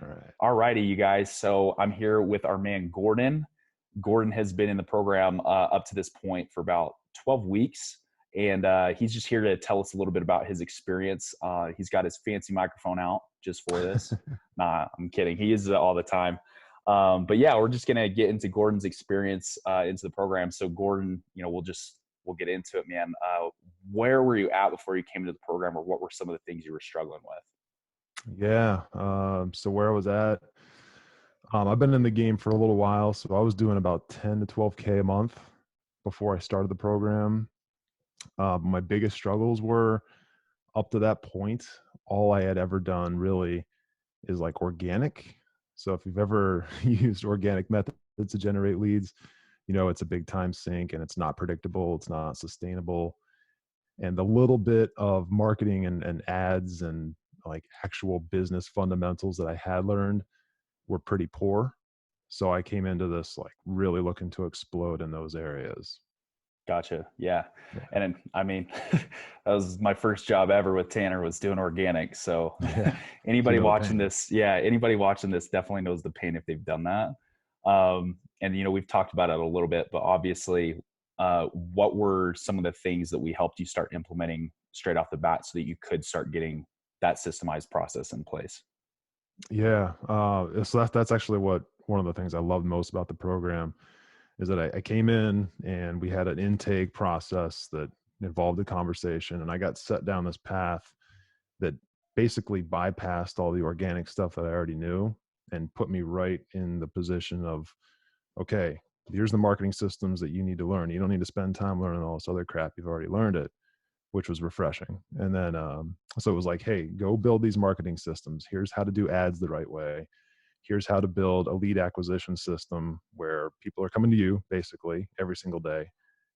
All right. All righty, you guys. So I'm here with our man, Gordon. Gordon has been in the program up to this point for about 12 weeks. And he's just here to tell us a little bit about his experience. He's got his fancy microphone out just for this. Nah, I'm kidding. He uses it all the time. But yeah, we're just going to get into Gordon's experience into the program. So Gordon, we'll get into it, man. Where were you at before you came into the program, or what were some of the things you were struggling with? Yeah. So where I was at, I've been in the game for a little while. So I was doing about 10 to 12K a month before I started the program. My biggest struggles were up to that point. All I had ever done really is like organic. So if you've ever used organic methods to generate leads, it's a big time sink and it's not predictable. It's not sustainable. And the little bit of marketing and ads and like actual business fundamentals that I had learned were pretty poor. So I came into this like really looking to explode in those areas. Gotcha. Yeah. Yeah. And I mean, that was my first job ever with Tanner, was doing organic. So Yeah. So anybody you know the watching pain. this, yeah, anybody watching this definitely knows the pain if they've done that. And we've talked about it a little bit, but obviously, what were some of the things that we helped you start implementing straight off the bat so that you could start getting that systemized process in place? Yeah. So that's actually what one of the things I loved most about the program is that I came in and we had an intake process that involved a conversation, and I got set down this path that basically bypassed all the organic stuff that I already knew and put me right in the position of, okay, here's the marketing systems that you need to learn. You don't need to spend time learning all this other crap. You've already learned it, which was refreshing. And then, so it was like, hey, go build these marketing systems. Here's how to do ads the right way. Here's how to build a lead acquisition system where people are coming to you basically every single day.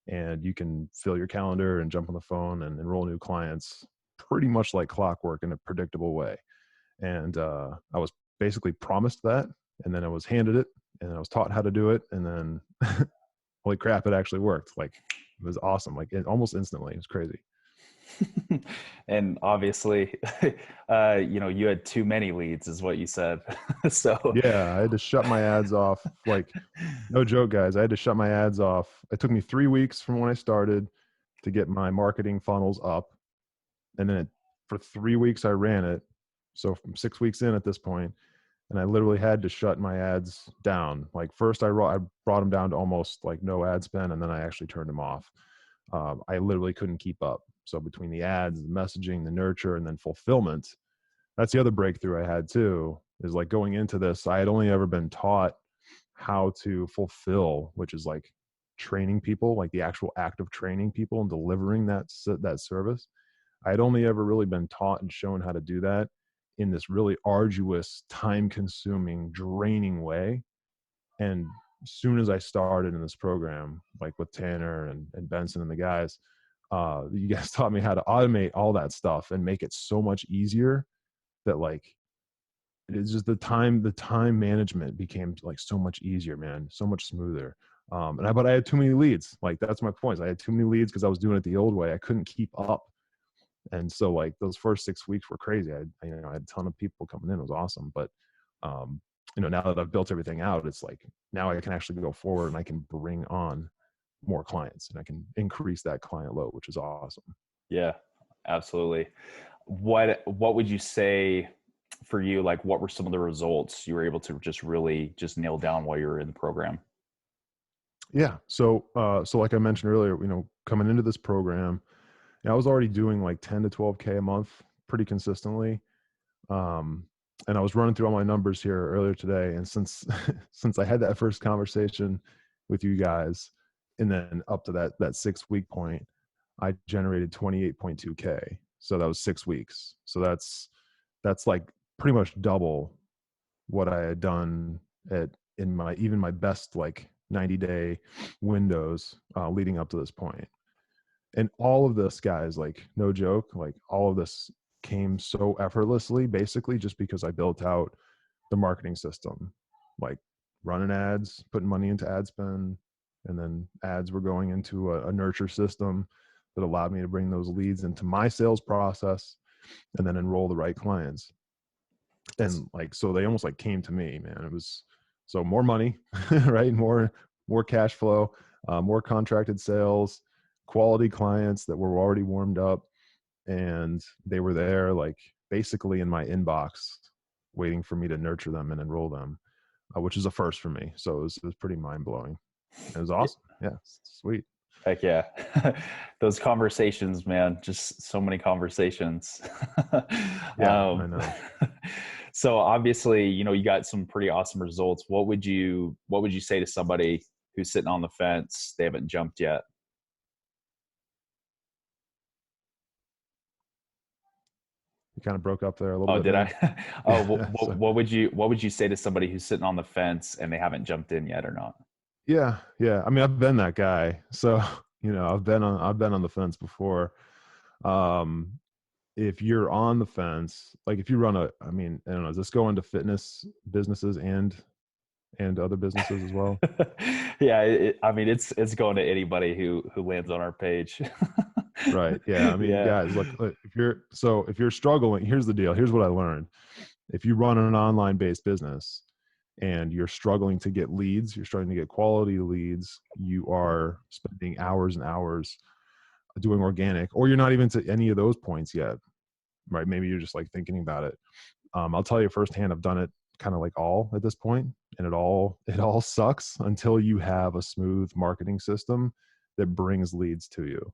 And you can fill your calendar and jump on the phone and enroll new clients pretty much like clockwork in a predictable way. And I was basically promised that. And then I was handed it and I was taught how to do it. And then, holy crap, it actually worked. Like, it was awesome. Like, almost instantly. It was crazy. And obviously, you had too many leads, is what you said. So, Yeah, I had to shut my ads off. Like, no joke, guys. I had to shut my ads off. It took me 3 weeks from when I started to get my marketing funnels up. And then for 3 weeks, I ran it. So from 6 weeks in at this point, and I literally had to shut my ads down. Like, first, I brought them down to almost like no ad spend, and then I actually turned them off. I literally couldn't keep up. So between the ads, the messaging, the nurture, and then fulfillment, that's the other breakthrough I had too, is like going into this, I had only ever been taught how to fulfill, which is like training people, like the actual act of training people and delivering that service. I had only ever really been taught and shown how to do that in this really arduous, time consuming, draining way. And as soon as I started in this program, like with Tanner and Benson and the guys, you guys taught me how to automate all that stuff and make it so much easier that like it's just the time management became like so much easier, man, so much smoother. But I had too many leads. Like, that's my point. I had too many leads because I was doing it the old way. I couldn't keep up. And so like those first 6 weeks were crazy. I had a ton of people coming in. It was awesome. But um, now that I've built everything out, it's like now I can actually go forward and I can bring on more clients and I can increase that client load, which is awesome. yeah, absolutely. What would you say for you? Like, what were some of the results you were able to just really just nail down while you were in the program? Yeah. So like I mentioned earlier, coming into this program, I was already doing like 10 to 12K a month pretty consistently. Um, and I was running through all my numbers here earlier today. And since, since I had that first conversation with you guys, and then up to that 6 week point, I generated 28.2K. So that was 6 weeks. So that's like pretty much double what I had done in my best like 90-day windows leading up to this point. And all of this, guys, like no joke, like all of this came so effortlessly, basically just because I built out the marketing system, like running ads, putting money into ad spend, and then ads were going into a nurture system that allowed me to bring those leads into my sales process and then enroll the right clients. And like, so they almost like came to me, man. It was so more money, right? More cash flow, more contracted sales, quality clients that were already warmed up, and they were there like basically in my inbox waiting for me to nurture them and enroll them, which is a first for me. So it was pretty mind blowing. It was awesome. Yeah, sweet. Heck yeah. Those conversations, man, just so many conversations. Yeah, I know. So obviously, you got some pretty awesome results. What would you say to somebody who's sitting on the fence? They haven't jumped yet. You kind of broke up there a little Oh, bit, did man. I? Oh, So, what would you say to somebody who's sitting on the fence and they haven't jumped in yet or not? yeah. I mean, I've been that guy. So, I've been on the fence before. Um, if you're on the fence, like if you run I mean, I don't know, does this go into fitness businesses and other businesses as well? Yeah, I mean, it's going to anybody who lands on our page. Right. Yeah. I mean, Yeah. guys, look, if you're struggling, here's the deal. Here's what I learned. If you run an online based business and you're struggling to get leads, you're starting to get quality leads, you are spending hours and hours doing organic, or you're not even to any of those points yet, right? Maybe you're just like thinking about it. I'll tell you firsthand, I've done it kind of like all at this point, and it all sucks until you have a smooth marketing system that brings leads to you.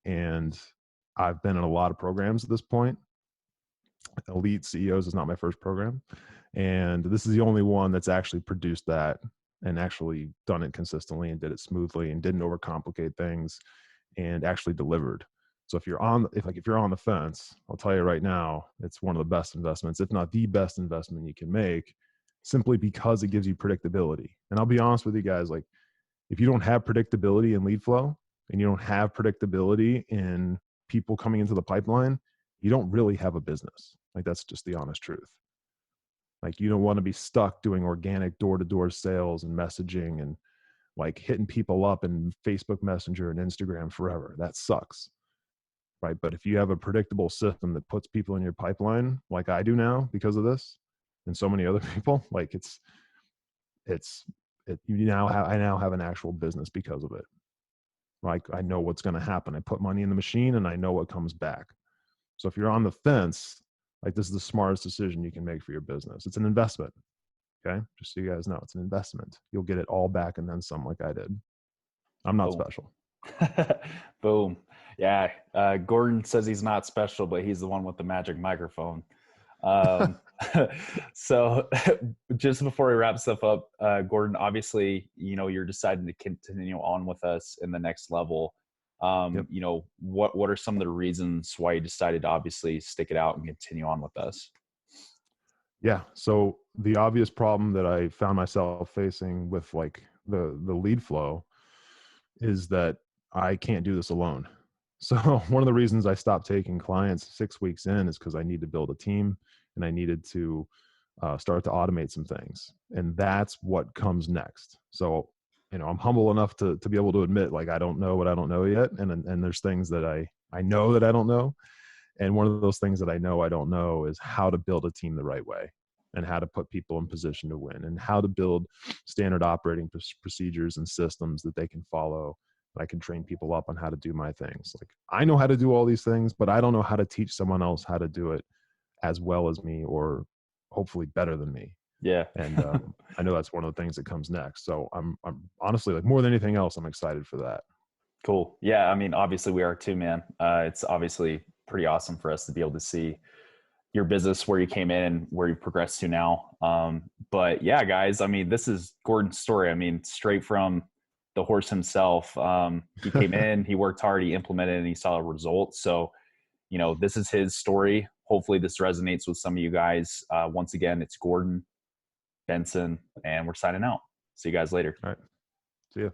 And I've been in a lot of programs at this point. Elite CEOs is not my first program, and this is the only one that's actually produced that and actually done it consistently and did it smoothly and didn't overcomplicate things and actually delivered. So if you're on the fence, I'll tell you right now, it's one of the best investments, if not the best investment you can make, simply because it gives you predictability. And I'll be honest with you guys, like if you don't have predictability in lead flow and you don't have predictability in people coming into the pipeline, you don't really have a business. Like that's just the honest truth. Like you don't want to be stuck doing organic door-to-door sales and messaging and like hitting people up in Facebook Messenger and Instagram forever. That sucks. Right. But if you have a predictable system that puts people in your pipeline, like I do now because of this, and so many other people, like I now have an actual business because of it. Like I know what's going to happen. I put money in the machine and I know what comes back. So if you're on the fence, like this is the smartest decision you can make for your business. It's an investment. Okay. Just so you guys know, it's an investment. You'll get it all back and then some, like I did. I'm not Boom. special. Boom. Yeah. Gordon says he's not special, but he's the one with the magic microphone. Um, so just before we wrap stuff up, Gordon, obviously, you're deciding to continue on with us in the next level. Yep. What are some of the reasons why you decided to obviously stick it out and continue on with us? Yeah. So the obvious problem that I found myself facing with like the lead flow is that I can't do this alone. So one of the reasons I stopped taking clients 6 weeks in is because I need to build a team and I needed to start to automate some things, and that's what comes next. So I'm humble enough to be able to admit like I don't know what I don't know yet, and there's things that I know that I don't know. And one of those things that I know I don't know is how to build a team the right way and how to put people in position to win and how to build standard operating procedures and systems that they can follow. I can train people up on how to do my things. Like I know how to do all these things, but I don't know how to teach someone else how to do it as well as me or hopefully better than me. Yeah. And I know that's one of the things that comes next. So I'm honestly like more than anything else, I'm excited for that. Cool. Yeah. I mean, obviously we are too, man. It's obviously pretty awesome for us to be able to see your business, where you came in and where you've progressed to now. But yeah, guys, I mean, this is Gordon's story. I mean, straight from the horse himself. He came in, he worked hard, he implemented, and he saw a result. So, this is his story. Hopefully this resonates with some of you guys. Once again, it's Gordon Benson, and we're signing out. See you guys later. All right. See ya.